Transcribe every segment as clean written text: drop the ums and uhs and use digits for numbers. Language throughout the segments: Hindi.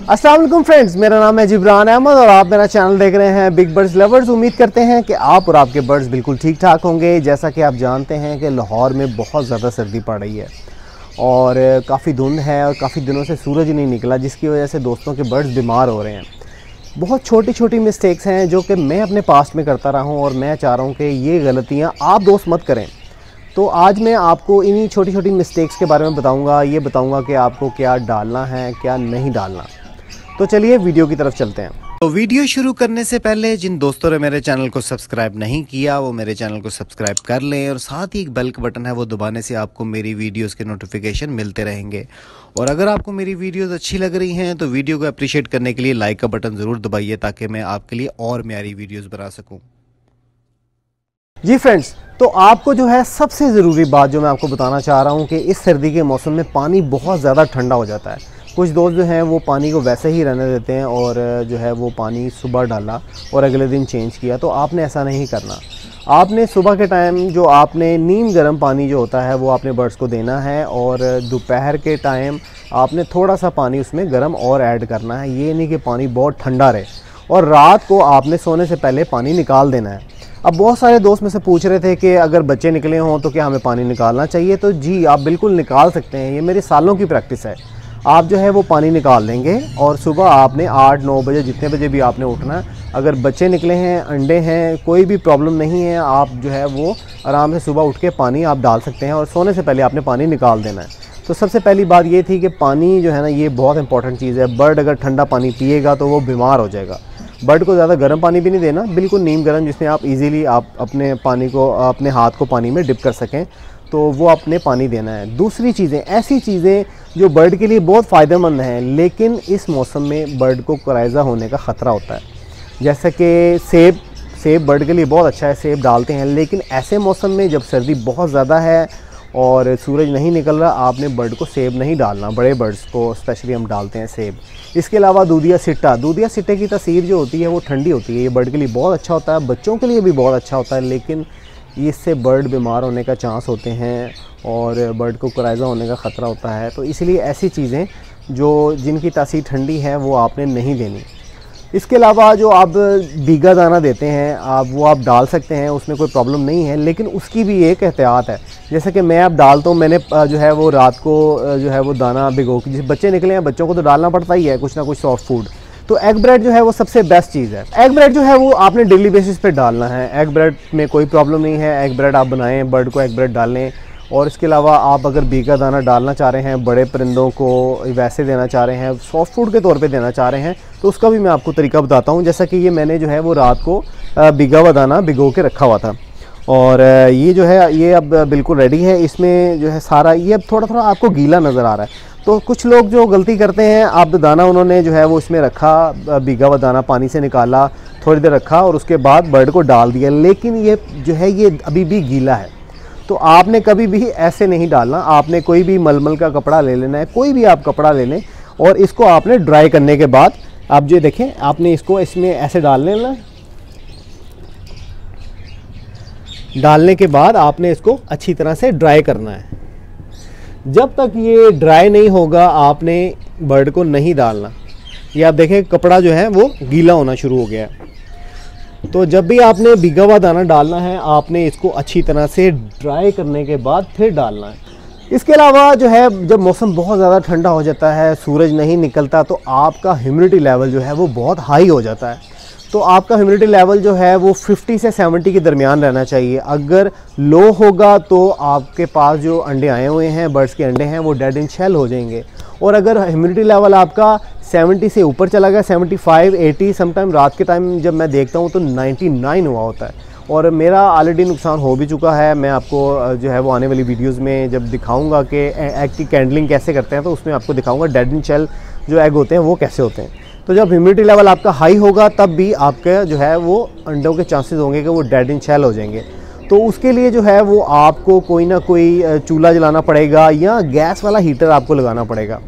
अस्सलाम वालेकुम फ्रेंड्स, मेरा नाम है जिब्रान अहमद और आप मेरा चैनल देख रहे हैं बिग बर्ड्स लवर्स। उम्मीद करते हैं कि आप और आपके बर्ड्स बिल्कुल ठीक ठाक होंगे। जैसा कि आप जानते हैं कि लाहौर में बहुत ज़्यादा सर्दी पड़ रही है और काफ़ी धुंध है और काफ़ी दिनों से सूरज नहीं निकला, जिसकी वजह से दोस्तों के बर्ड्स बीमार हो रहे हैं। बहुत छोटी छोटी मिस्टेक्स हैं जो कि मैं अपने पास्ट में करता रहा हूँ और मैं चाह रहा हूँ कि ये गलतियाँ आप दोस्त मत करें। तो आज मैं आपको इन्हीं छोटी छोटी मिस्टेक्स के बारे में बताऊँगा। ये बताऊँगा कि आपको क्या डालना है, क्या नहीं डालना। तो चलिए वीडियो की तरफ चलते हैं। तो वीडियो शुरू करने से पहले जिन दोस्तों ने मेरे चैनल को सब्सक्राइब नहीं किया वो मेरे चैनल को सब्सक्राइब कर लें और साथ ही एक बेल का बटन है वो दबाने से आपको मेरी वीडियोस के नोटिफिकेशन मिलते रहेंगे। और अगर आपको मेरी वीडियोस अच्छी लग रही हैं तो वीडियो को अप्रिशिएट करने के लिए लाइक का बटन ज़रूर दबाइए ताकि मैं आपके लिए और प्यारी वीडियोज़ बना सकूँ। जी फ्रेंड्स, तो आपको जो है सबसे ज़रूरी बात जो मैं आपको बताना चाह रहा हूँ कि इस सर्दी के मौसम में पानी बहुत ज़्यादा ठंडा हो जाता है। कुछ दोस्त जो हैं वो पानी को वैसे ही रहने देते हैं और जो है वो पानी सुबह डाला और अगले दिन चेंज किया। तो आपने ऐसा नहीं करना। आपने सुबह के टाइम जो आपने नीम गर्म पानी जो होता है वो आपने बर्ड्स को देना है और दोपहर के टाइम आपने थोड़ा सा पानी उसमें गर्म और ऐड करना है। ये नहीं कि पानी बहुत ठंडा रहे। और रात को आपने सोने से पहले पानी निकाल देना है। अब बहुत सारे दोस्त में से पूछ रहे थे कि अगर बच्चे निकले हों तो क्या हमें पानी निकालना चाहिए। तो जी, आप बिल्कुल निकाल सकते हैं। ये मेरी सालों की प्रैक्टिस है। आप जो है वो पानी निकाल देंगे और सुबह आपने 8-9 बजे जितने बजे भी आपने उठना है। अगर बच्चे निकले हैं, अंडे हैं, कोई भी प्रॉब्लम नहीं है, आप जो है वो आराम से सुबह उठ के पानी आप डाल सकते हैं और सोने से पहले आपने पानी निकाल देना है। तो सबसे पहली बात ये थी कि पानी जो है ना ये बहुत इंपॉर्टेंट चीज़ है। बर्ड अगर ठंडा पानी पिएगा तो वो बीमार हो जाएगा। बर्ड को ज़्यादा गर्म पानी भी नहीं देना, बिल्कुल नीम गर्म जिसमें आप इजीली आप अपने पानी को अपने हाथ को पानी में डिप कर सकें, तो वो अपने पानी देना है। दूसरी चीज़ें, ऐसी चीज़ें जो बर्ड के लिए बहुत फ़ायदेमंद हैं लेकिन इस मौसम में बर्ड को कोराइज़ा होने का ख़तरा होता है, जैसे कि सेब बर्ड के लिए बहुत अच्छा है, सेब डालते हैं। लेकिन ऐसे मौसम में जब सर्दी बहुत ज़्यादा है और सूरज नहीं निकल रहा, आपने बर्ड को सेब नहीं डालना। बड़े बर्ड्स को स्पेशली हम डालते हैं सेब। इसके अलावा दूधिया सिट्टे की तासीर जो होती है वो ठंडी होती है। ये बर्ड के लिए बहुत अच्छा होता है, बच्चों के लिए भी बहुत अच्छा होता है, लेकिन इससे बर्ड बीमार होने का चांस होते हैं और बर्ड को कोराइज़ा होने का ख़तरा होता है। तो इसलिए ऐसी चीज़ें जिनकी तासीर ठंडी है वो आपने नहीं देनी। इसके अलावा जो आप भीगा दाना देते हैं वो आप डाल सकते हैं, उसमें कोई प्रॉब्लम नहीं है, लेकिन उसकी भी एक एहतियात है। जैसे कि मैं अब डालता हूँ, मैंने जो है वो रात को जो है वो दाना भिगो के, जिस बच्चे निकले हैं बच्चों को तो डालना पड़ता ही है कुछ ना कुछ सॉफ्ट फूड। तो एग ब्रेड जो है वो सबसे बेस्ट चीज़ है। एग ब्रेड जो है वो आपने डेली बेसिस पे डालना है। एग ब्रेड में कोई प्रॉब्लम नहीं है, एग ब्रेड आप बनाएं, बर्ड को एग ब्रेड डालें। और इसके अलावा आप अगर भीगा दाना डालना चाह रहे हैं, बड़े परिंदों को वैसे देना चाह रहे हैं, सॉफ्ट फूड के तौर पे देना चाह रहे हैं, तो उसका भी मैं आपको तरीका बताता हूँ। जैसा कि ये मैंने जो है वो रात को भीगा हुआ दाना भिगो के रखा हुआ था और ये जो है ये अब बिल्कुल रेडी है। इसमें जो है सारा ये अब थोड़ा थोड़ा आपको गीला नज़र आ रहा है। तो कुछ लोग जो गलती करते हैं, आप दाना उन्होंने जो है वो इसमें रखा, भीगा हुआ दाना पानी से निकाला, थोड़ी देर रखा और उसके बाद बर्ड को डाल दिया, लेकिन ये जो है ये अभी भी गीला है। तो आपने कभी भी ऐसे नहीं डालना। आपने कोई भी मलमल का कपड़ा ले लेना है, कोई भी आप कपड़ा ले लें और इसको आपने ड्राई करने के बाद आप जो देखें, आपने इसको इसमें ऐसे डाल लेना। डालने के बाद आपने इसको अच्छी तरह से ड्राई करना है। जब तक ये ड्राई नहीं होगा आपने बर्ड को नहीं डालना। ये आप देखें कपड़ा जो है वो गीला होना शुरू हो गया है। तो जब भी आपने भीगा हुआ दाना डालना है आपने इसको अच्छी तरह से ड्राई करने के बाद फिर डालना है। इसके अलावा जो है जब मौसम बहुत ज़्यादा ठंडा हो जाता है, सूरज नहीं निकलता, तो आपका ह्यूमिडिटी लेवल जो है वो बहुत हाई हो जाता है। तो आपका ह्यूमिडिटी लेवल जो है वो 50 से 70 के दरमियान रहना चाहिए। अगर लो होगा तो आपके पास जो अंडे आए हुए हैं, बर्ड्स के अंडे हैं, वो डेड इन शेल हो जाएंगे। और अगर ह्यूमिडिटी लेवल आपका 70 से ऊपर चला गया, 75, 80, समटाइम रात के टाइम जब मैं देखता हूँ तो 99 हुआ होता है और मेरा ऑलरेडी नुकसान हो भी चुका है। मैं आपको जो है वो आने वाली वीडियोज़ में जब दिखाऊँगा कि एग की कैंडलिंग कैसे करते हैं तो उसमें आपको दिखाऊँगा डेड इन शेल जो एग होते हैं वो कैसे होते हैं। तो जब ह्यूमिडिटी लेवल आपका हाई होगा तब भी आपके जो है वो अंडों के चांसेस होंगे कि वो डेड इन शेल हो जाएंगे। तो उसके लिए जो है वो आपको कोई ना कोई चूल्हा जलाना पड़ेगा या गैस वाला हीटर आपको लगाना पड़ेगा।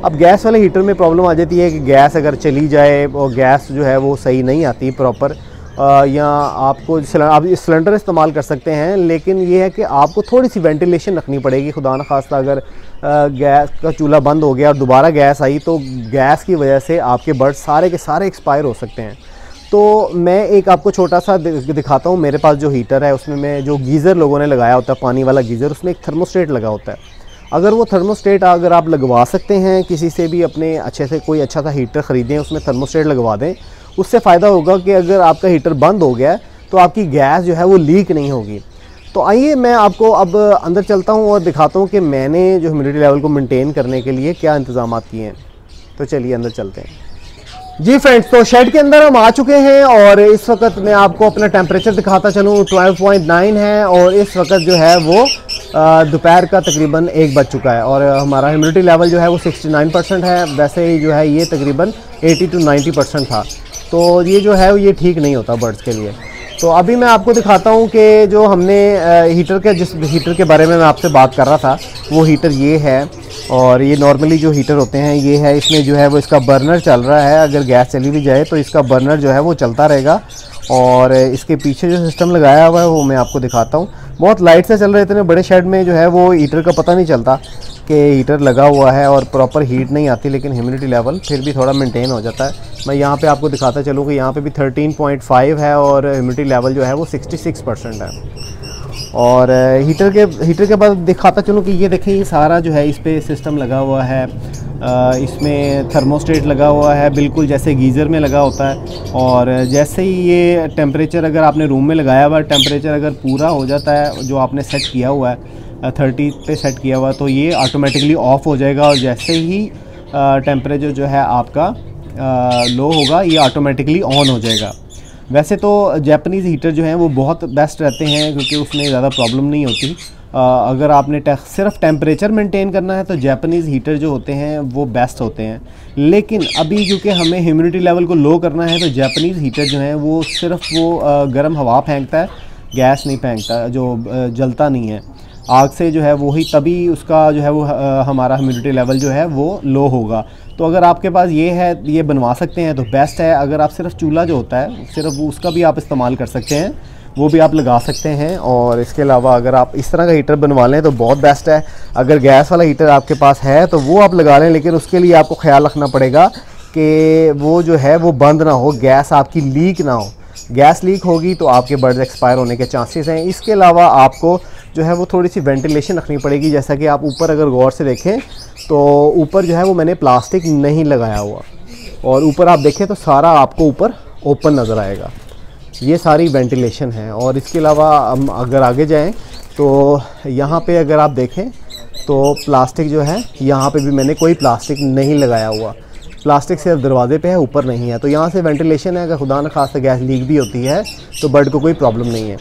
अब गैस वाले हीटर में प्रॉब्लम आ जाती है कि गैस अगर चली जाए और गैस जो है वो सही नहीं आती प्रॉपर, या आपको आप सिलेंडर इस्तेमाल कर सकते हैं, लेकिन ये है कि आपको थोड़ी सी वेंटिलेशन रखनी पड़ेगी। खुदा न खास्ता अगर गैस का चूल्हा बंद हो गया और दोबारा गैस आई तो गैस की वजह से आपके बर्ड्स सारे के सारे एक्सपायर हो सकते हैं। तो मैं एक आपको छोटा सा दिखाता हूँ। मेरे पास जो हीटर है उसमें मैं जो गीज़र लोगों ने लगाया होता है, पानी वाला गीज़र, उसमें एक थर्मोस्टेट लगा होता है। अगर वो थर्मोस्टेट अगर आप लगवा सकते हैं किसी से भी, अपने अच्छे से कोई अच्छा सा हीटर ख़रीदें, उसमें थर्मोस्टेट लगवा दें, उससे फ़ायदा होगा कि अगर आपका हीटर बंद हो गया तो आपकी गैस जो है वो लीक नहीं होगी। तो आइए मैं आपको अब अंदर चलता हूँ और दिखाता हूँ कि मैंने जो ह्यूमिडिटी लेवल को मेंटेन करने के लिए क्या इंतज़ाम किए हैं। तो चलिए अंदर चलते हैं। जी फ्रेंड्स, तो शेड के अंदर हम आ चुके हैं और इस वक्त मैं आपको अपना टेम्परेचर दिखाता चलूँ। 12.9 है और इस वक्त जो है वो दोपहर का तकरीबन 1 बज चुका है और हमारा ह्यूमिडिटी लेवल जो है वो 69% है। वैसे ही जो है ये तकरीबन 80 to 90% था। तो ये जो है ये ठीक नहीं होता बर्ड्स के लिए। तो अभी मैं आपको दिखाता हूँ कि जो हमने हीटर के, जिस हीटर के बारे में मैं आपसे बात कर रहा था, वो हीटर ये है। और ये नॉर्मली जो हीटर होते हैं ये है, इसमें जो है वो इसका बर्नर चल रहा है। अगर गैस चली भी जाए तो इसका बर्नर जो है वो चलता रहेगा। और इसके पीछे जो सिस्टम लगाया हुआ है वो मैं आपको दिखाता हूँ। बहुत लाइट से चल रहे थे, बड़े शेड में जो है वो हीटर का पता नहीं चलता कि हीटर लगा हुआ है और प्रॉपर हीट नहीं आती, लेकिन ह्यूमिडिटी लेवल फिर भी थोड़ा मेंटेन हो जाता है। मैं यहाँ पे आपको दिखाता चलूँ कि यहाँ पे भी 13.5 है और ह्यूमिडिटी लेवल जो है वो 66% है। और हीटर के बाद दिखाता चलूँ कि ये देखें, ये सारा जो है इस पर सिस्टम लगा हुआ है। इसमें थर्मोस्टेट लगा हुआ है, बिल्कुल जैसे गीज़र में लगा होता है। और जैसे ही ये टेम्परेचर अगर आपने रूम में लगाया हुआ, टेम्परेचर अगर पूरा हो जाता है जो आपने सेट किया हुआ है, 30 पे सेट किया हुआ, तो ये ऑटोमेटिकली ऑफ़ हो जाएगा। और जैसे ही टेम्परेचर जो है आपका लो होगा, ये ऑटोमेटिकली ऑन हो जाएगा। वैसे तो जापानीज़ हीटर जो हैं वो बहुत बेस्ट रहते हैं क्योंकि उसमें ज़्यादा प्रॉब्लम नहीं होती। अगर आपने सिर्फ टेम्परेचर मेंटेन करना है तो जापानीज़ हीटर जो होते हैं वो बेस्ट होते हैं। लेकिन अभी क्योंकि हमें ह्यूमिडिटी लेवल को लो करना है तो जापानीज़ हीटर जो है वो सिर्फ वो गर्म हवा फेंकता है, गैस नहीं फेंकता, जो जलता नहीं है आग से जो है, वही तभी उसका जो है वो हमारा ह्यूमिडिटी लेवल जो है वो लो होगा। तो अगर आपके पास ये है, ये बनवा सकते हैं तो बेस्ट है। अगर आप सिर्फ चूल्हा जो होता है सिर्फ उसका भी आप इस्तेमाल कर सकते हैं, वो भी आप लगा सकते हैं। और इसके अलावा अगर आप इस तरह का हीटर बनवा लें तो बहुत बेस्ट है। अगर गैस वाला हीटर आपके पास है तो वो आप लगा लें, लेकिन उसके लिए आपको ख्याल रखना पड़ेगा कि वो जो है वो बंद ना हो, गैस आपकी लीक ना हो। गैस लीक होगी तो आपके बर्ड्स एक्सपायर होने के चांसेस हैं। इसके अलावा आपको जो है वो थोड़ी सी वेंटिलेशन रखनी पड़ेगी। जैसा कि आप ऊपर अगर गौर से देखें तो ऊपर जो है वो मैंने प्लास्टिक नहीं लगाया हुआ, और ऊपर आप देखें तो सारा आपको ऊपर ओपन नज़र आएगा। ये सारी वेंटिलेशन है। और इसके अलावा हम अगर आगे जाएं तो यहाँ पे अगर आप देखें तो प्लास्टिक जो है, यहाँ पे भी मैंने कोई प्लास्टिक नहीं लगाया हुआ। प्लास्टिक सिर्फ दरवाजे पे है, ऊपर नहीं है। तो यहाँ से वेंटिलेशन है। अगर खुदा न खास्ता गैस लीक भी होती है तो बर्ड को कोई प्रॉब्लम नहीं है।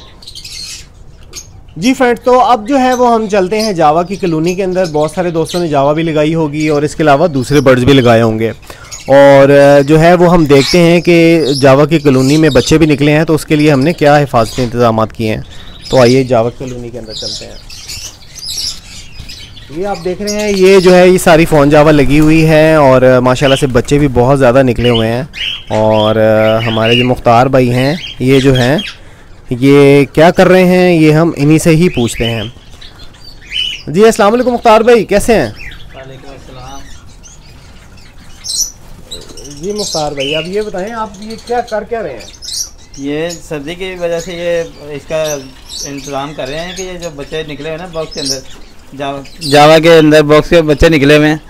जी फ्रेंड, तो अब जो है वो हम चलते हैं जावा की कॉलोनी के अंदर। बहुत सारे दोस्तों ने जावा भी लगाई होगी और इसके अलावा दूसरे बर्ड्स भी लगाए होंगे। और जो है वो हम देखते हैं कि जावा की कॉलोनी में बच्चे भी निकले हैं, तो उसके लिए हमने क्या हिफाजती इंतजाम किए हैं। तो आइए जावा कॉलोनी के अंदर चलते हैं। ये आप देख रहे हैं, ये जो है ये सारी फ़ोन जावा लगी हुई है और माशाल्लाह से बच्चे भी बहुत ज़्यादा निकले हुए हैं। और हमारे जो मुख्तार भाई हैं ये जो हैं ये क्या कर रहे हैं, ये हम इन्हीं से ही पूछते हैं। जी अस्सलाम वालेकुम मुख्तार भाई, कैसे हैं? वालेकुम अस्सलाम। जी मुख्तार भाई, आप ये बताएं, आप ये क्या रहे हैं? ये सर्दी की वजह से ये इसका इंतज़ाम कर रहे हैं कि ये जो बच्चे निकले हुए हैं ना बॉक्स के अंदर, जावा के अंदर बॉक्स के बच्चे निकले हुए हैं,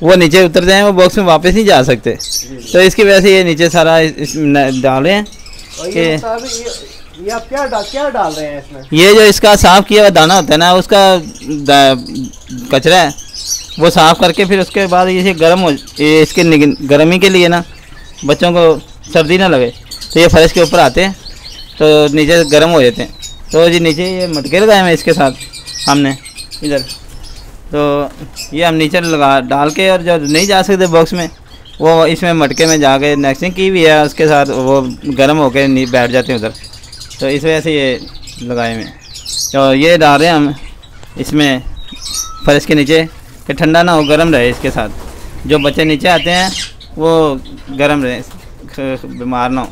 वो नीचे उतर जाएं, वो बॉक्स में वापस नहीं जा सकते। तो इसकी वजह से ये नीचे सारा डाले हैं कि ये आप क्या डाल रहे हैं इसमें? ये जो इसका साफ़ किया हुआ दाना होता है ना, उसका कचरा है, वो साफ़ करके फिर उसके बाद ये गर्म हो, ये इसके गर्मी के लिए ना बच्चों को सर्दी ना लगे तो ये फर्श के ऊपर आते हैं तो नीचे गर्म हो जाते हैं। तो जी नीचे ये मटके लगाए हैं इसके साथ हमने इधर, तो ये हम नीचे लगा डाल के, और जो नहीं जा सकते बॉक्स में वो इसमें मटके में जाके नेक्स्टिंग की भी है, उसके साथ वो गर्म होकर बैठ जाते हैं उधर। तो इस वजह से ये लगाए हुए हैं। तो ये डाल रहे हैं हम इसमें फर्श के नीचे कि ठंडा ना हो, गर्म रहे। इसके साथ जो बच्चे नीचे आते हैं वो गर्म रहे, बीमार ना हो।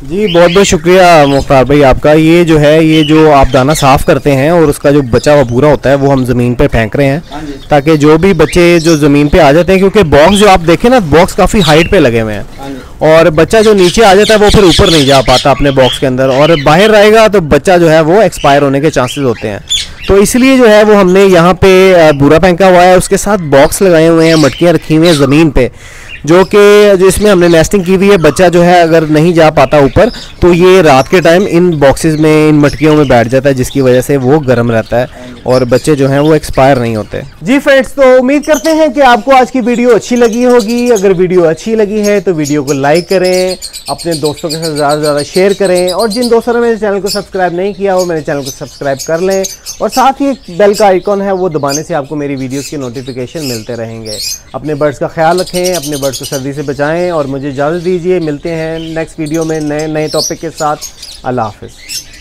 जी बहुत बहुत शुक्रिया मुख्तार भाई आपका। ये जो आप दाना साफ़ करते हैं और उसका जो बचा हुआ पूरा होता है वो हम ज़मीन पे फेंक रहे हैं ताकि जो भी बच्चे जो ज़मीन पे आ जाते हैं, क्योंकि बॉक्स जो आप देखें ना, बॉक्स काफ़ी हाइट पे लगे हुए हैं और बच्चा जो नीचे आ जाता है वो फिर ऊपर नहीं जा पाता अपने बॉक्स के अंदर, और बाहर रहेगा तो बच्चा जो है वो एक्सपायर होने के चांसेस होते हैं। तो इसलिए जो है वो हमने यहाँ पे बूरा फेंका हुआ है, उसके साथ बॉक्स लगाए हुए हैं, मटकियाँ रखी हुई हैं ज़मीन पे, जो इसमें हमने नेस्टिंग की हुई है। बच्चा जो है अगर नहीं जा पाता ऊपर तो ये रात के टाइम इन बॉक्सेस में, इन मटकियों में बैठ जाता है, जिसकी वजह से वो गर्म रहता है और बच्चे जो हैं वो एक्सपायर नहीं होते। जी फ्रेंड्स, तो उम्मीद करते हैं कि आपको आज की वीडियो अच्छी लगी होगी। अगर वीडियो अच्छी लगी है तो वीडियो को लाइक करें, अपने दोस्तों के साथ ज़्यादा से ज़्यादा शेयर करें, और जिन दोस्तों ने मेरे चैनल को सब्सक्राइब नहीं किया वो मेरे चैनल को सब्सक्राइब कर लें, और साथ ही एक बेल का आइकॉन है वो दबाने से आपको मेरी वीडियोज़ के नोटिफिकेशन मिलते रहेंगे। अपने बर्ड्स का ख्याल रखें, अपने बर्ड्स को सर्दी से बचाएं, और मुझे इजाज़त दीजिए। मिलते हैं नेक्स्ट वीडियो में नए टॉपिक के साथ। अल्लाह हाफ़िज़।